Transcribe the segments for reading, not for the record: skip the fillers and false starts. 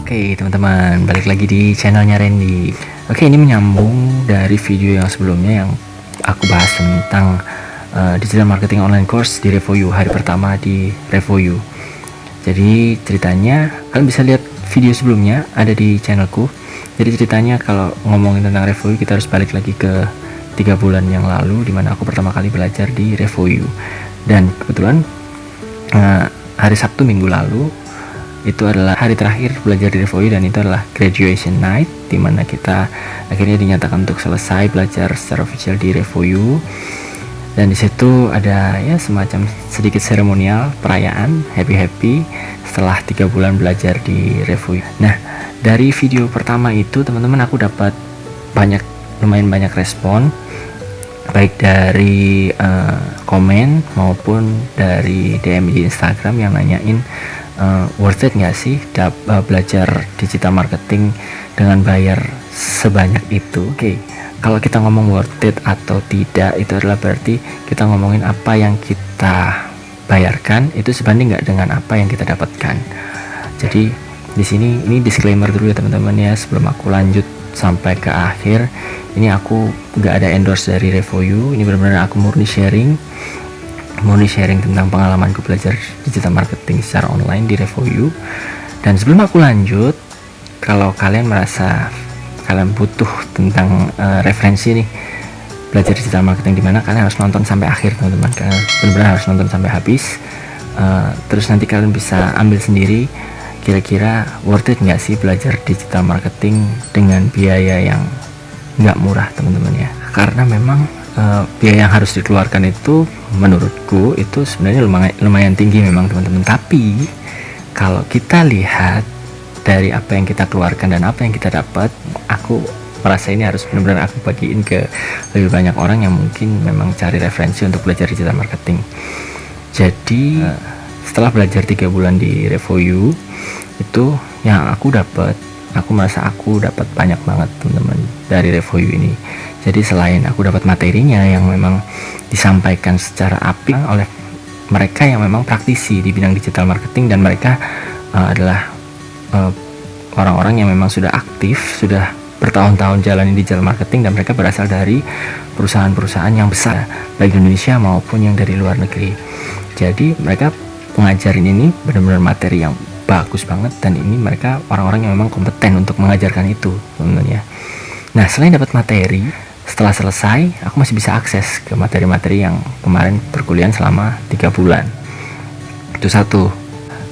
Oke teman-teman, balik lagi di channelnya Randy. Oke, ini menyambung dari video yang sebelumnya yang aku bahas tentang digital marketing online course di RevoYou, hari pertama di RevoYou. Jadi ceritanya kalian bisa lihat video sebelumnya ada di channelku. Jadi ceritanya kalau ngomongin tentang RevoYou, kita harus balik lagi ke 3 bulan yang lalu, dimana aku pertama kali belajar di RevoYou. Dan kebetulan hari Sabtu minggu lalu itu adalah hari terakhir belajar di RevoYou, dan itu adalah graduation night, dimana kita akhirnya dinyatakan untuk selesai belajar secara official di RevoYou. Dan disitu ada ya semacam sedikit seremonial perayaan happy setelah 3 bulan belajar di RevoYou. Nah, dari video pertama itu teman-teman, aku dapat lumayan banyak respon, baik dari komen maupun dari DM di Instagram yang nanyain worth it nggak sih belajar digital marketing dengan bayar sebanyak itu. Oke, kalau kita ngomong worth it atau tidak, itu adalah berarti kita ngomongin apa yang kita bayarkan itu sebanding nggak dengan apa yang kita dapatkan. Jadi di sini ini disclaimer dulu ya teman-teman ya, sebelum aku lanjut sampai ke akhir. Ini aku nggak ada endorse dari RevoYou, ini benar-benar aku murni sharing tentang pengalamanku belajar digital marketing secara online di RevoYou. Dan sebelum aku lanjut, kalau kalian merasa kalian butuh tentang referensi nih belajar digital marketing di mana, kalian harus nonton sampai akhir teman-teman. Kalian benar-benar harus nonton sampai habis. Terus nanti kalian bisa ambil sendiri kira-kira worth it nggak sih belajar digital marketing dengan biaya yang nggak murah teman-teman ya. Karena memang biaya yang harus dikeluarkan itu menurutku itu sebenarnya lumayan tinggi memang teman-teman. Tapi kalau kita lihat dari apa yang kita keluarkan dan apa yang kita dapat, aku merasa ini harus benar-benar aku bagiin ke lebih banyak orang yang mungkin memang cari referensi untuk belajar digital marketing. Jadi setelah belajar 3 bulan di RevoYou, itu yang aku merasa aku dapat banyak banget teman-teman dari RevoYou ini. Jadi selain aku dapat materinya yang memang disampaikan secara apik oleh mereka yang memang praktisi di bidang digital marketing, dan mereka adalah orang-orang yang memang sudah aktif, sudah bertahun-tahun jalani digital marketing, dan mereka berasal dari perusahaan-perusahaan yang besar baik di Indonesia maupun yang dari luar negeri. Jadi mereka pengajarin ini benar-benar materi yang bagus banget, dan ini mereka orang-orang yang memang kompeten untuk mengajarkan itu teman-teman ya. Nah, selain dapat materi, setelah selesai aku masih bisa akses ke materi-materi yang kemarin perkuliahan selama 3 bulan. Itu satu,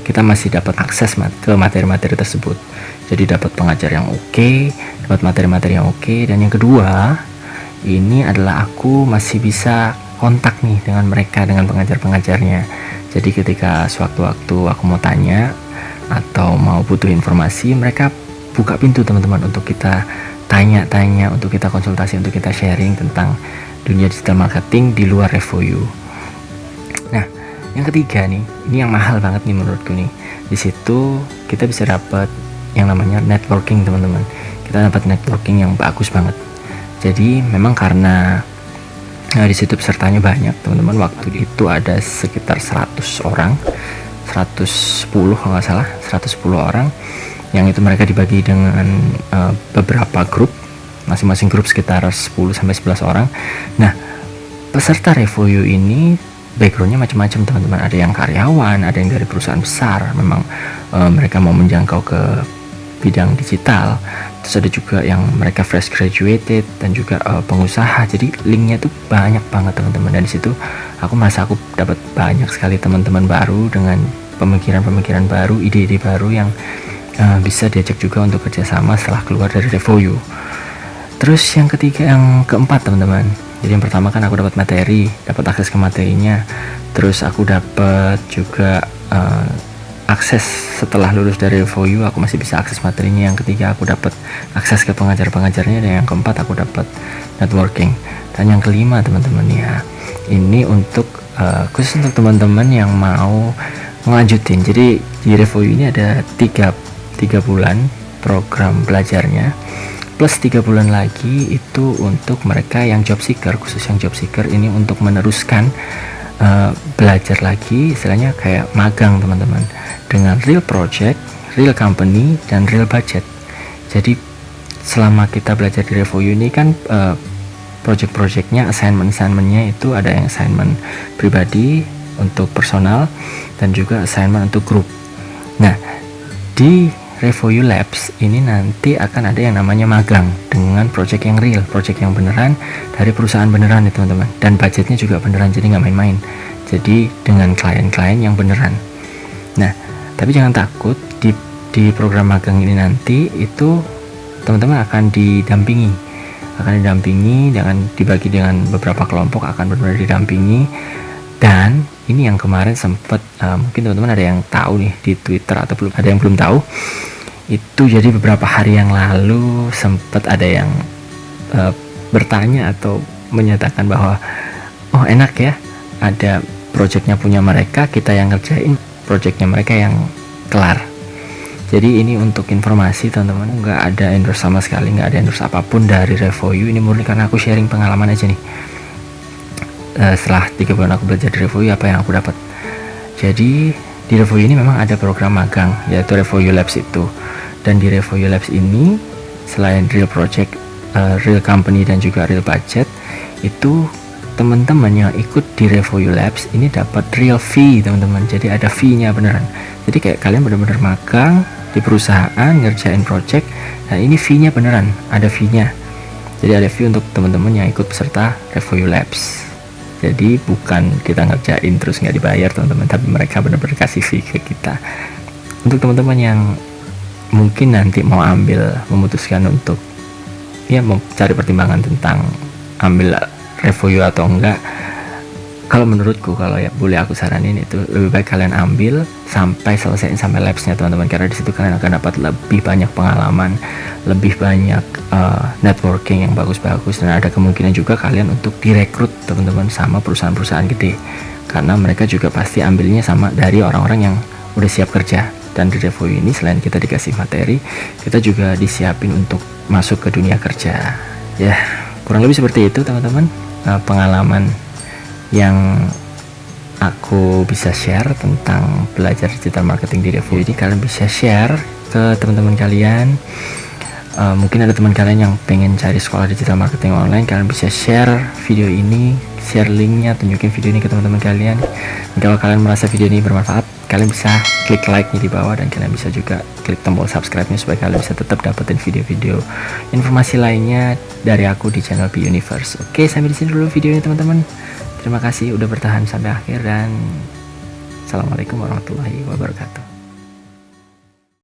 kita masih dapat akses ke materi-materi tersebut. Jadi dapat pengajar yang oke, dapat materi-materi yang oke. Dan yang kedua, ini adalah aku masih bisa kontak nih dengan mereka, dengan pengajar-pengajarnya. Jadi ketika sewaktu-waktu aku mau tanya atau mau butuh informasi, mereka buka pintu teman-teman untuk kita tanya-tanya, untuk kita konsultasi, untuk kita sharing tentang dunia digital marketing di luar RevoYou. Nah, yang ketiga nih, ini yang mahal banget nih menurutku nih. Di situ kita bisa dapat yang namanya networking teman-teman. Kita dapat networking yang bagus banget. Jadi memang karena di situ pesertanya banyak teman-teman. Waktu itu ada sekitar 100 orang, 110 kalau nggak salah, 110 orang, yang itu mereka dibagi dengan beberapa grup, masing-masing grup sekitar 10-11 orang. Nah, peserta RevoYou ini backgroundnya macam-macam teman-teman. Ada yang karyawan, ada yang dari perusahaan besar, memang mereka mau menjangkau ke bidang digital. Terus ada juga yang mereka fresh graduated, dan juga pengusaha. Jadi linknya tuh banyak banget teman-teman. Dan di situ aku merasa aku dapat banyak sekali teman-teman baru dengan pemikiran-pemikiran baru, ide-ide baru yang bisa diajak juga untuk kerjasama setelah keluar dari RevoYou. Terus yang keempat teman-teman. Jadi yang pertama kan aku dapat materi, dapat akses ke materinya. Terus aku dapat juga akses setelah lulus dari RevoYou, aku masih bisa akses materinya. Yang ketiga aku dapat akses ke pengajar-pengajarnya, dan yang keempat aku dapat networking. Dan yang kelima teman-teman ya, ini untuk khusus untuk teman-teman yang mau ngelanjutin. Jadi di RevoYou ini ada 3 bulan program belajarnya, plus 3 bulan lagi itu untuk mereka yang job seeker. Khusus yang job seeker ini untuk meneruskan belajar lagi, istilahnya kayak magang teman-teman, dengan real project, real company dan real budget. Jadi selama kita belajar di RevoU ini kan project-projectnya, assignment-nya itu ada yang assignment pribadi untuk personal dan juga assignment untuk grup. Nah, di RevoU Labs ini nanti akan ada yang namanya magang dengan project yang real, project yang beneran dari perusahaan beneran ya teman-teman, dan budgetnya juga beneran, jadi nggak main-main. Jadi dengan klien-klien yang beneran. Nah, tapi jangan takut, di program magang ini nanti itu teman-teman akan didampingi, dengan dibagi dengan beberapa kelompok, akan benar-benar didampingi. Dan ini yang kemarin sempat mungkin teman-teman ada yang tahu nih di Twitter atau belum ada yang belum tahu, itu jadi beberapa hari yang lalu sempat ada yang bertanya atau menyatakan bahwa oh enak ya, ada projectnya punya mereka, kita yang ngerjain projectnya mereka yang kelar. Jadi ini untuk informasi teman-teman, nggak ada endorse sama sekali, nggak ada endorse apapun dari RevoU. Ini murni karena aku sharing pengalaman aja nih. Setelah 3 bulan aku belajar di RevoU, apa yang aku dapat. Jadi di RevoU ini memang ada program magang, yaitu RevoU Labs itu. Dan di RevoU Labs ini selain real project, real company dan juga real budget, itu teman-teman yang ikut di RevoU Labs ini dapat real fee teman-teman. Jadi ada fee-nya beneran. Jadi kayak kalian benar-benar magang di perusahaan ngerjain project, dan ini fee-nya beneran, ada fee-nya. Jadi ada fee untuk teman-teman yang ikut peserta RevoU Labs. Jadi bukan kita ngerjain terus nggak dibayar teman-teman, tapi mereka benar-benar kasih fee ke kita. Untuk teman-teman yang mungkin nanti mau memutuskan untuk ya mau cari pertimbangan tentang ambil RevoU atau enggak, kalau menurutku, kalau ya boleh aku saranin, itu lebih baik kalian ambil sampai selesai sampai labsnya teman-teman, karena di situ kalian akan dapat lebih banyak pengalaman, lebih banyak networking yang bagus-bagus, dan ada kemungkinan juga kalian untuk direkrut teman-teman sama perusahaan-perusahaan gede, karena mereka juga pasti ambilnya sama dari orang-orang yang udah siap kerja. Dan di RevoU ini selain kita dikasih materi, kita juga disiapin untuk masuk ke dunia kerja. Ya, kurang lebih seperti itu teman-teman, pengalaman yang aku bisa share tentang belajar digital marketing di RevoU. Jadi kalian bisa share ke teman-teman kalian. Mungkin ada teman kalian yang pengen cari sekolah digital marketing online, kalian bisa share video ini, share linknya, tunjukin video ini ke teman-teman kalian. Dan kalau kalian merasa video ini bermanfaat, kalian bisa klik like-nya di bawah, dan kalian bisa juga klik tombol subscribe-nya supaya kalian bisa tetap dapetin video-video informasi lainnya dari aku di channel P Universe. Oke, sampai di sini dulu videonya teman-teman. Terima kasih udah bertahan sampai akhir, dan assalamualaikum warahmatullahi wabarakatuh.